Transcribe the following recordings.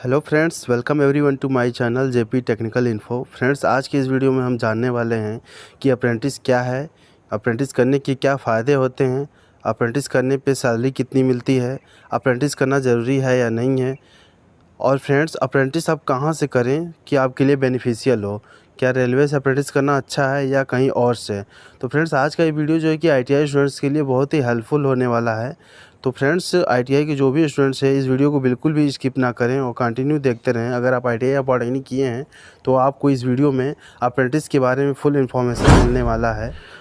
Hello friends, welcome everyone to my channel JP technical info. Friends, आज के इस video में हम जानने वाले हैं कि अप्रेंटिस क्या है, अप्रेंटिस करने के क्या फ़ायदे होते हैं, अप्रेंटिस करने पे सैलरी कितनी मिलती है, अप्रेंटिस करना ज़रूरी है या नहीं है, और फ्रेंड्स अप्रेंटिस आप कहाँ से करें कि आपके लिए बेनिफिशियल हो। क्या रेलवे से अप्रेंटिस करना अच्छा है या कहीं और से। तो फ्रेंड्स, आज का ये वीडियो जो है कि आईटीआई स्टूडेंट्स के लिए बहुत ही हेल्पफुल होने वाला है। तो फ्रेंड्स, आईटीआई के जो भी स्टूडेंट्स हैं इस वीडियो को बिल्कुल भी स्किप ना करें और कंटिन्यू देखते रहें। अगर आप आईटीआई या पॉलिटेक्निक किए हैं तो आपको इस वीडियो में अप्रेंटिस के बारे में फुल इन्फॉर्मेशन मिलने वाला है।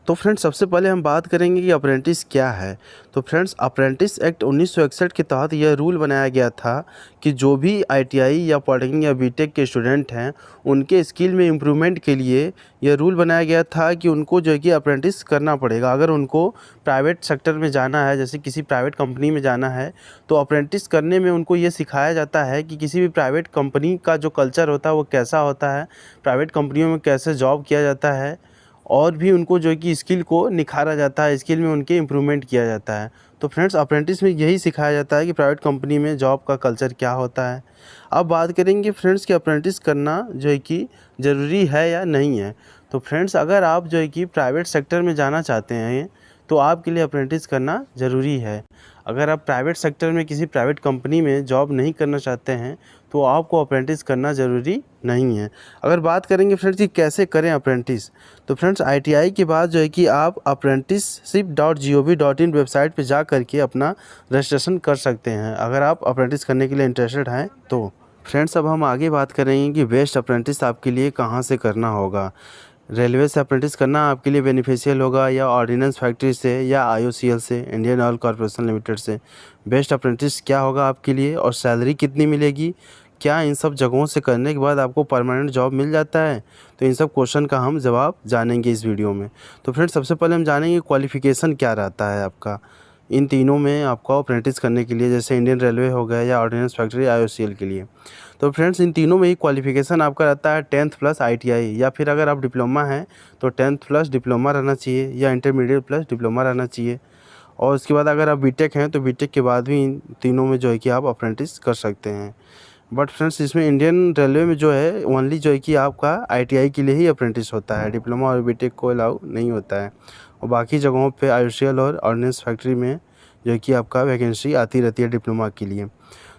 तो फ्रेंड्स, सबसे पहले हम बात करेंगे कि अप्रेंटिस क्या है। तो फ्रेंड्स, अप्रेंटिस एक्ट 1961 के तहत यह रूल बनाया गया था कि जो भी आईटीआई या पॉलिटेक्निक या बीटेक के स्टूडेंट हैं उनके स्किल में इम्प्रूवमेंट के लिए यह रूल बनाया गया था कि उनको जो है कि अप्रेंटिस करना पड़ेगा। अगर उनको प्राइवेट सेक्टर में जाना है, जैसे किसी प्राइवेट कंपनी में जाना है, तो अप्रेंटिस करने में उनको ये सिखाया जाता है कि किसी भी प्राइवेट कंपनी का जो कल्चर होता है वो कैसा होता है, प्राइवेट कंपनियों में कैसे जॉब किया जाता है, और भी उनको जो है कि स्किल को निखारा जाता है, स्किल में उनके इम्प्रूवमेंट किया जाता है। तो फ्रेंड्स, अप्रेंटिस में यही सिखाया जाता है कि प्राइवेट कंपनी में जॉब का कल्चर क्या होता है। अब बात करेंगे फ्रेंड्स कि अप्रेंटिस करना जो है कि ज़रूरी है या नहीं है। तो फ्रेंड्स, अगर आप जो है कि प्राइवेट सेक्टर में जाना चाहते हैं तो आपके लिए अप्रेंटिस करना ज़रूरी है। अगर आप प्राइवेट सेक्टर में किसी प्राइवेट कंपनी में जॉब नहीं करना चाहते हैं तो आपको अप्रेंटिस करना ज़रूरी नहीं है। अगर बात करेंगे फ्रेंड्स कि कैसे करें अप्रेंटिस, तो फ्रेंड्स आईटीआई के बाद जो है कि आप apprenticeship.gov.in वेबसाइट पे जा करके अपना रजिस्ट्रेशन कर सकते हैं, अगर आप अप्रेंटिस करने के लिए इंटरेस्टेड हैं तो। फ्रेंड्स, अब हम आगे बात करेंगे कि बेस्ट अप्रेंटिस आपके लिए कहाँ से करना होगा। रेलवे से अप्रेंटिस करना आपके लिए बेनिफिशियल होगा या ऑर्डिनेंस फैक्ट्री से या आईओसीएल से, इंडियन ऑयल कॉर्पोरेशन लिमिटेड से। बेस्ट अप्रेंटिस क्या होगा आपके लिए और सैलरी कितनी मिलेगी, क्या इन सब जगहों से करने के बाद आपको परमानेंट जॉब मिल जाता है। तो इन सब क्वेश्चन का हम जवाब जानेंगे इस वीडियो में। तो फ्रेंड्स, सबसे पहले हम जानेंगे क्वालिफ़िकेशन क्या रहता है आपका इन तीनों में आपको अप्रेंटिस करने के लिए, जैसे इंडियन रेलवे हो गया या ऑर्डिनेंस फैक्ट्री आईओसीएल के लिए। तो फ्रेंड्स, इन तीनों में ही क्वालिफ़िकेशन आपका रहता है 10th प्लस आईटीआई, या फिर अगर आप डिप्लोमा हैं तो 10th प्लस डिप्लोमा रहना चाहिए या इंटरमीडिएट प्लस डिप्लोमा रहना चाहिए। और उसके बाद अगर आप बीटेक हैं तो बीटेक के बाद भी इन तीनों में जो है कि आप अप्रेंटिस कर सकते हैं। बट फ्रेंड्स, इसमें इंडियन रेलवे में जो है ओनली जो है कि आपका आईटीआई के लिए ही अप्रेंटिस होता है, डिप्लोमा और बीटेक को अलाउ नहीं होता है। और बाकी जगहों पे आईओसीएल और ऑर्डिनेंस फैक्ट्री में जो है कि आपका वैकेंसी आती रहती है डिप्लोमा के लिए।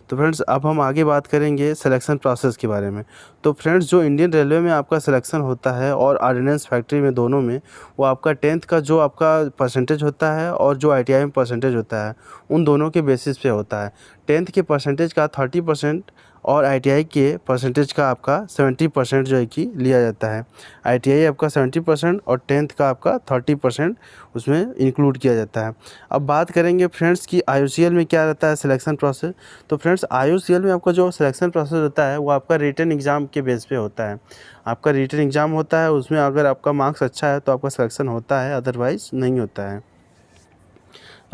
तो फ्रेंड्स, अब हम आगे बात करेंगे सिलेक्शन प्रोसेस के बारे में। तो फ्रेंड्स, जो इंडियन रेलवे में आपका सिलेक्शन होता है और ऑर्डिनेंस फैक्ट्री में, दोनों में, वो आपका 10th का जो आपका परसेंटेज होता है और जो आईटीआई में परसेंटेज होता है उन दोनों के बेसिस पे होता है। 10th के परसेंटेज का 30% और आईटीआई के परसेंटेज का आपका 70% जो है कि लिया जाता है। आईटीआई आपका 70% और 10th का आपका 30% उसमें इंक्लूड किया जाता है। अब बात करेंगे फ्रेंड्स कि आईओसीएल में क्या रहता है सिलेक्शन प्रोसेस। तो फ्रेंड्स, आईओसीएल में आपका जो सिलेक्शन प्रोसेस होता है वो आपका रिटन एग्ज़ाम के बेस पे होता है। आपका रिटन एग्ज़ाम होता है, उसमें अगर आपका मार्क्स अच्छा है तो आपका सिलेक्शन होता है, अदरवाइज़ नहीं होता है।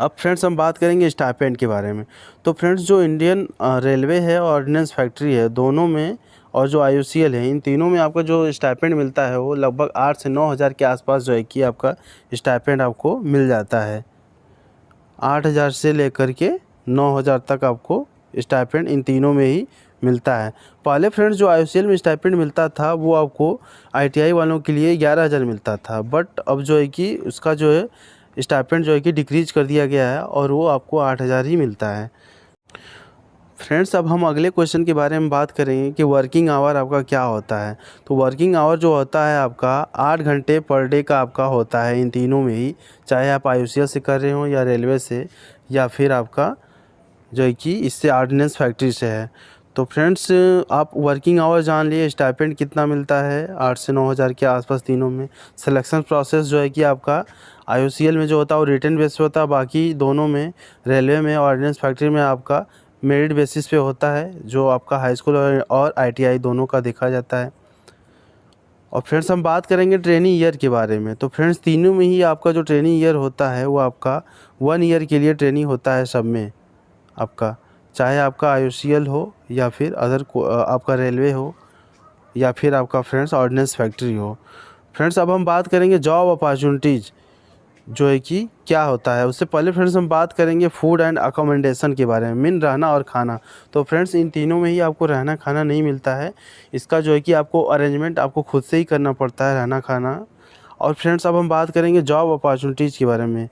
अब फ्रेंड्स, हम बात करेंगे स्टाइपेंड के बारे में। तो फ्रेंड्स, जो इंडियन रेलवे है और ऑर्डिनेंस फैक्ट्री है, दोनों में, और जो आईओसीएल है, इन तीनों में आपका जो स्टाइपेंड मिलता है वो लगभग 8 से 9 हज़ार के आसपास जो है कि आपका स्टाइपेंड आपको मिल जाता है। 8 हज़ार से लेकर के 9 हज़ार तक आपको स्टाइपेंड इन तीनों में ही मिलता है। पहले फ्रेंड्स, जो आईओसीएल में स्टाइपेंड मिलता था वो आपको आईटीआई वालों के लिए 11 हज़ार मिलता था, बट अब जो है कि उसका जो है स्टाइपेंड जो है कि डिक्रीज कर दिया गया है और वो आपको 8 हज़ार ही मिलता है। फ्रेंड्स, अब हम अगले क्वेश्चन के बारे में बात करेंगे कि वर्किंग आवर आपका क्या होता है। तो वर्किंग आवर जो होता है आपका 8 घंटे पर डे का आपका होता है इन तीनों में ही, चाहे आप आईओसीएल से कर रहे हो या रेलवे से या फिर आपका जो है कि इससे ऑर्डिनेंस फैक्ट्री से है। तो फ्रेंड्स, आप वर्किंग आवर जान लिए, स्टाइपेंड कितना मिलता है 8 से 9 हज़ार के आसपास तीनों में। सिलेक्शन प्रोसेस जो है कि आपका आईओसीएल में जो होता है वो रिटन बेस पे होता है, बाकी दोनों में, रेलवे में और ऑर्डिनेंस फैक्ट्री में, आपका मेरिट बेसिस पे होता है, जो आपका हाई स्कूल और आईटीआई दोनों का देखा जाता है। और फ्रेंड्स, हम बात करेंगे ट्रेनिंग ईयर के बारे में। तो फ्रेंड्स, तीनों में ही आपका जो ट्रेनिंग ईयर होता है वो आपका 1 ईयर के लिए ट्रेनिंग होता है सब में आपका, चाहे आपका आईओसीएल हो या फिर आपका रेलवे हो या फिर आपका फ्रेंड्स ऑर्डिनेंस फैक्ट्री हो। फ्रेंड्स, अब हम बात करेंगे जॉब अपॉर्चुनिटीज़। जो है कि क्या होता है। उससे पहले फ्रेंड्स हम बात करेंगे फूड एंड अकोमोडेशन के बारे में, मीन रहना और खाना। तो फ्रेंड्स इन तीनों में ही आपको रहना खाना नहीं मिलता है, इसका जो है कि आपको अरेंजमेंट आपको खुद से ही करना पड़ता है रहना खाना। और फ्रेंड्स अब हम बात करेंगे जॉब अपॉर्चुनिटीज़ के बारे में।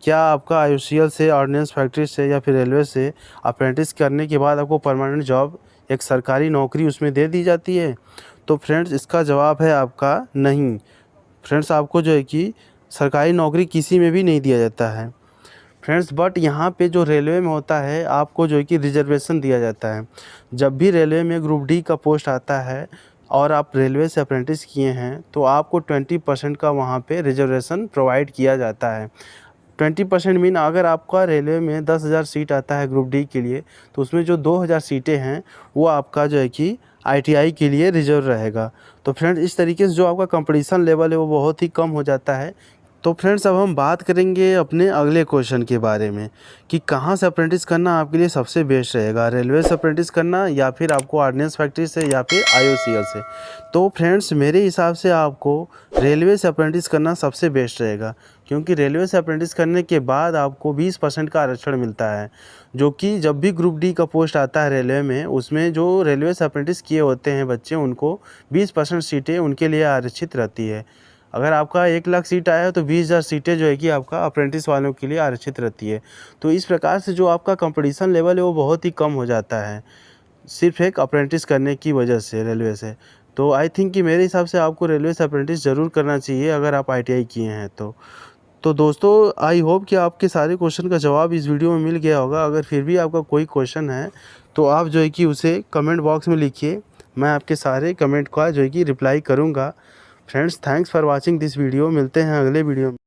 क्या आपका आईओसीएल से, ऑर्डिनेंस फैक्ट्री से या फिर रेलवे से अप्रेंटिस करने के बाद आपको परमानेंट जॉब, एक सरकारी नौकरी उसमें दे दी जाती है? तो फ्रेंड्स इसका जवाब है आपका नहीं। फ्रेंड्स आपको जो है कि सरकारी नौकरी किसी में भी नहीं दिया जाता है फ्रेंड्स। बट यहाँ पे जो रेलवे में होता है आपको जो है कि रिजर्वेशन दिया जाता है। जब भी रेलवे में ग्रुप डी का पोस्ट आता है और आप रेलवे से अप्रेंटिस किए हैं तो आपको 20% का वहाँ पे रिजर्वेशन प्रोवाइड किया जाता है। 20% मीन अगर आपका रेलवे में 10,000 सीट आता है ग्रुप डी के लिए, तो उसमें जो 2,000 सीटें हैं वो आपका जो है कि आईटीआई के लिए रिजर्व रहेगा। तो फ्रेंड्स इस तरीके से जो आपका कंपटीशन लेवल है वो बहुत ही कम हो जाता है। तो फ्रेंड्स अब हम बात करेंगे अपने अगले क्वेश्चन के बारे में कि कहाँ से अप्रेंटिस करना आपके लिए सबसे बेस्ट रहेगा, रेलवे से अप्रेंटिस करना या फिर आपको ऑर्डिनेंस फैक्ट्री से या फिर आईओसीएल से। तो फ्रेंड्स मेरे हिसाब से आपको रेलवे से अप्रेंटिस करना सबसे बेस्ट रहेगा, क्योंकि रेलवे से अप्रेंटिस करने के बाद आपको 20% का आरक्षण मिलता है, जो कि जब भी ग्रुप डी का पोस्ट आता है रेलवे में, उसमें जो रेलवे से अप्रेंटिस किए होते हैं बच्चे उनको 20% सीटें उनके लिए आरक्षित रहती है। अगर आपका 1,00,000 सीट आया है तो 20,000 सीटें जो है कि आपका अप्रेंटिस वालों के लिए आरक्षित रहती है। तो इस प्रकार से जो आपका कंपटीशन लेवल है वो बहुत ही कम हो जाता है, सिर्फ एक अप्रेंटिस करने की वजह से रेलवे से। तो आई थिंक कि मेरे हिसाब से आपको रेलवे से अप्रेंटिस ज़रूर करना चाहिए अगर आप आईटीआई किए हैं तो दोस्तों आई होप कि आपके सारे क्वेश्चन का जवाब इस वीडियो में मिल गया होगा। अगर फिर भी आपका कोई क्वेश्चन है तो आप जो है कि उसे कमेंट बॉक्स में लिखिए, मैं आपके सारे कमेंट का जो है कि रिप्लाई करूँगा। Friends thanks for watching this video, मिलते हैं अगले वीडियो में।